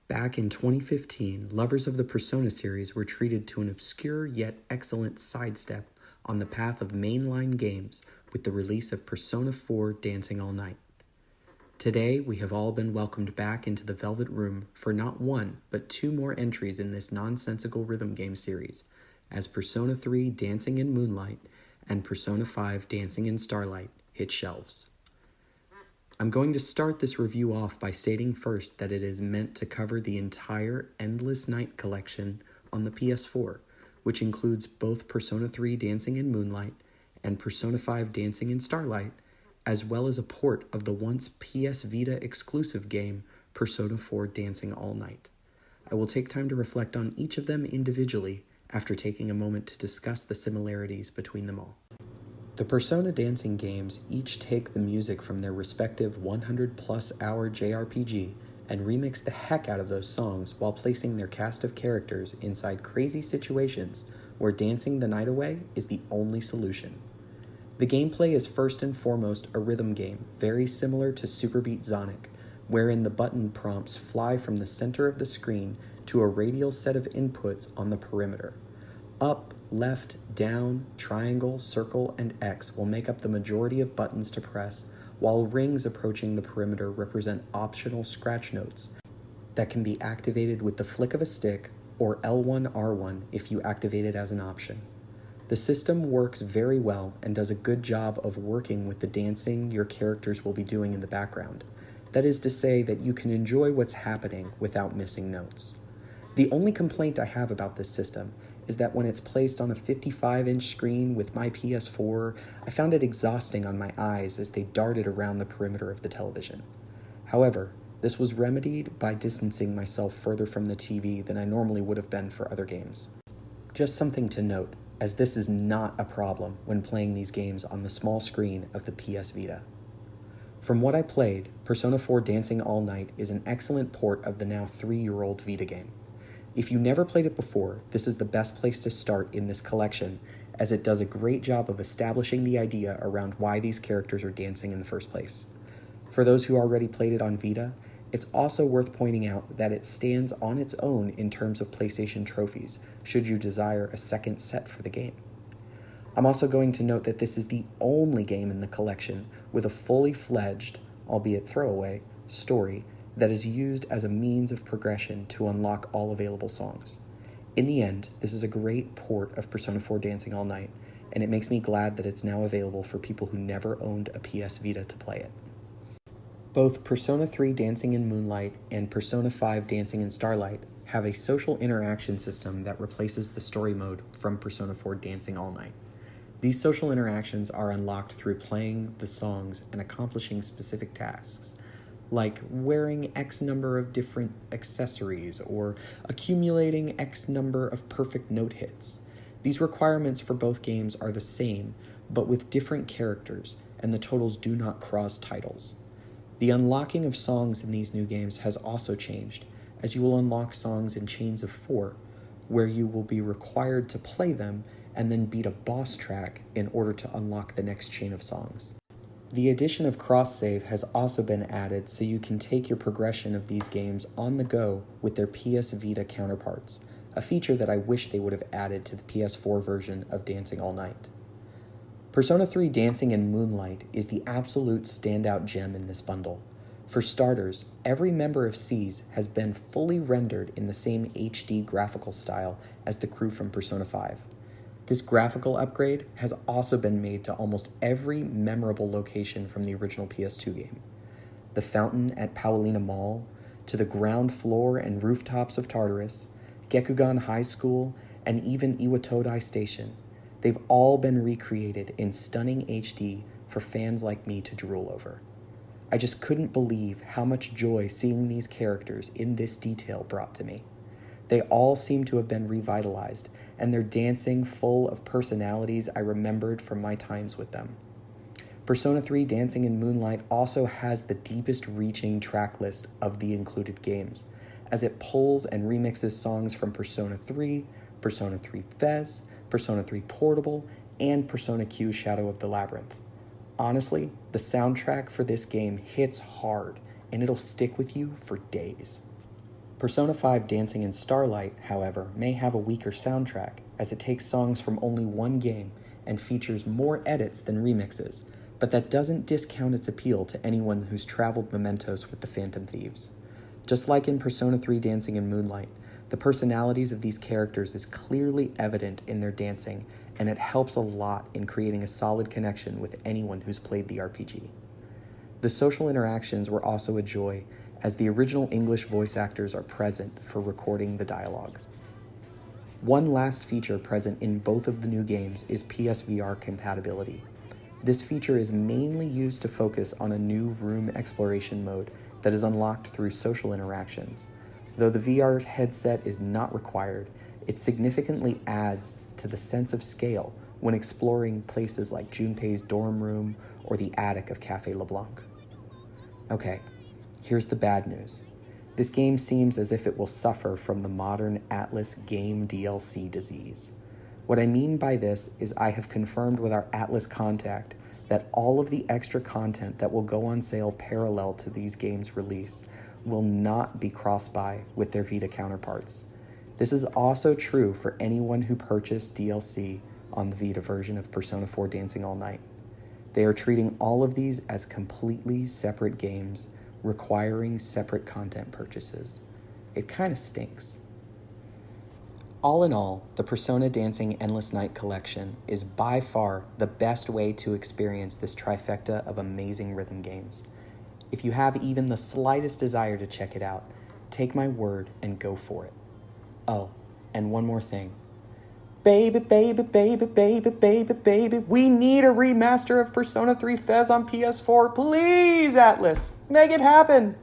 Back in 2015, lovers of the Persona series were treated to an obscure yet excellent sidestep on the path of mainline games with the release of Persona 4 Dancing All Night. Today, we have all been welcomed back into the Velvet Room for not one, but two more entries in this nonsensical rhythm game series, as Persona 3 Dancing in Moonlight and Persona 5 Dancing in Starlight hit shelves. I'm going to start this review off by stating first that it is meant to cover the entire Endless Night collection on the PS4, which includes both Persona 3 Dancing in Moonlight and Persona 5 Dancing in Starlight, as well as a port of the once PS Vita exclusive game Persona 4 Dancing All Night. I will take time to reflect on each of them individually after taking a moment to discuss the similarities between them all. The Persona dancing games each take the music from their respective 100-plus hour JRPG and remix the heck out of those songs while placing their cast of characters inside crazy situations where dancing the night away is the only solution. The gameplay is first and foremost a rhythm game, very similar to Super Beat Sonic, wherein the button prompts fly from the center of the screen to a radial set of inputs on the perimeter. Up, left, down, triangle, circle, and X will make up the majority of buttons to press, while rings approaching the perimeter represent optional scratch notes that can be activated with the flick of a stick or L1-R1 if you activate it as an option. The system works very well and does a good job of working with the dancing your characters will be doing in the background. That is to say that you can enjoy what's happening without missing notes. The only complaint I have about this system is that when it's placed on a 55-inch screen with my PS4, I found it exhausting on my eyes as they darted around the perimeter of the television. However, this was remedied by distancing myself further from the TV than I normally would have been for other games. Just something to note, as this is not a problem when playing these games on the small screen of the PS Vita. From what I played, Persona 4 Dancing All Night is an excellent port of the now 3-year-old Vita game. If you never played it before, this is the best place to start in this collection, as it does a great job of establishing the idea around why these characters are dancing in the first place. For those who already played it on Vita, it's also worth pointing out that it stands on its own in terms of PlayStation trophies, should you desire a second set for the game. I'm also going to note that this is the only game in the collection with a fully fledged, albeit throwaway, story that is used as a means of progression to unlock all available songs. In the end, this is a great port of Persona 4 Dancing All Night, and it makes me glad that it's now available for people who never owned a PS Vita to play it. Both Persona 3 Dancing in Moonlight and Persona 5 Dancing in Starlight have a social interaction system that replaces the story mode from Persona 4 Dancing All Night. These social interactions are unlocked through playing the songs and accomplishing specific tasks, like wearing X number of different accessories or accumulating X number of perfect note hits. These requirements for both games are the same, but with different characters, and the totals do not cross titles. The unlocking of songs in these new games has also changed, as you will unlock songs in chains of 4, where you will be required to play them and then beat a boss track in order to unlock the next chain of songs. The addition of cross-save has also been added so you can take your progression of these games on the go with their PS Vita counterparts, a feature that I wish they would have added to the PS4 version of Dancing All Night. Persona 3 Dancing in Moonlight is the absolute standout gem in this bundle. For starters, every member of SEES has been fully rendered in the same HD graphical style as the crew from Persona 5. This graphical upgrade has also been made to almost every memorable location from the original PS2 game. The fountain at Paolina Mall, to the ground floor and rooftops of Tartarus, Gekugan High School, and even Iwatodai Station. They've all been recreated in stunning HD for fans like me to drool over. I just couldn't believe how much joy seeing these characters in this detail brought to me. They all seem to have been revitalized, and their dancing full of personalities I remembered from my times with them. Persona 3 Dancing in Moonlight also has the deepest reaching track list of the included games, as it pulls and remixes songs from Persona 3, Persona 3 Fez, Persona 3 Portable, and Persona Q Shadow of the Labyrinth. Honestly, the soundtrack for this game hits hard, and it'll stick with you for days. Persona 5 Dancing in Starlight, however, may have a weaker soundtrack, as it takes songs from only one game and features more edits than remixes, but that doesn't discount its appeal to anyone who's traveled mementos with the Phantom Thieves. Just like in Persona 3 Dancing in Moonlight, the personalities of these characters is clearly evident in their dancing, and it helps a lot in creating a solid connection with anyone who's played the RPG. The social interactions were also a joy, as the original English voice actors are present for recording the dialogue. One last feature present in both of the new games is PSVR compatibility. This feature is mainly used to focus on a new room exploration mode that is unlocked through social interactions. Though the VR headset is not required, it significantly adds to the sense of scale when exploring places like Junpei's dorm room or the attic of Café LeBlanc. Okay, here's the bad news. This game seems as if it will suffer from the modern Atlas game DLC disease. What I mean by this is I have confirmed with our Atlas contact that all of the extra content that will go on sale parallel to these games' release will not be cross-buy with their Vita counterparts. This is also true for anyone who purchased DLC on the Vita version of Persona 4 Dancing All Night. They are treating all of these as completely separate games, requiring separate content purchases. It kind of stinks. All in all, the Persona Dancing Endless Night collection is by far the best way to experience this trifecta of amazing rhythm games. If you have even the slightest desire to check it out, take my word and go for it. Oh, and one more thing. Baby, baby, baby, baby, baby, baby, we need a remaster of Persona 3 Fez on PS4. Please, Atlas, make it happen.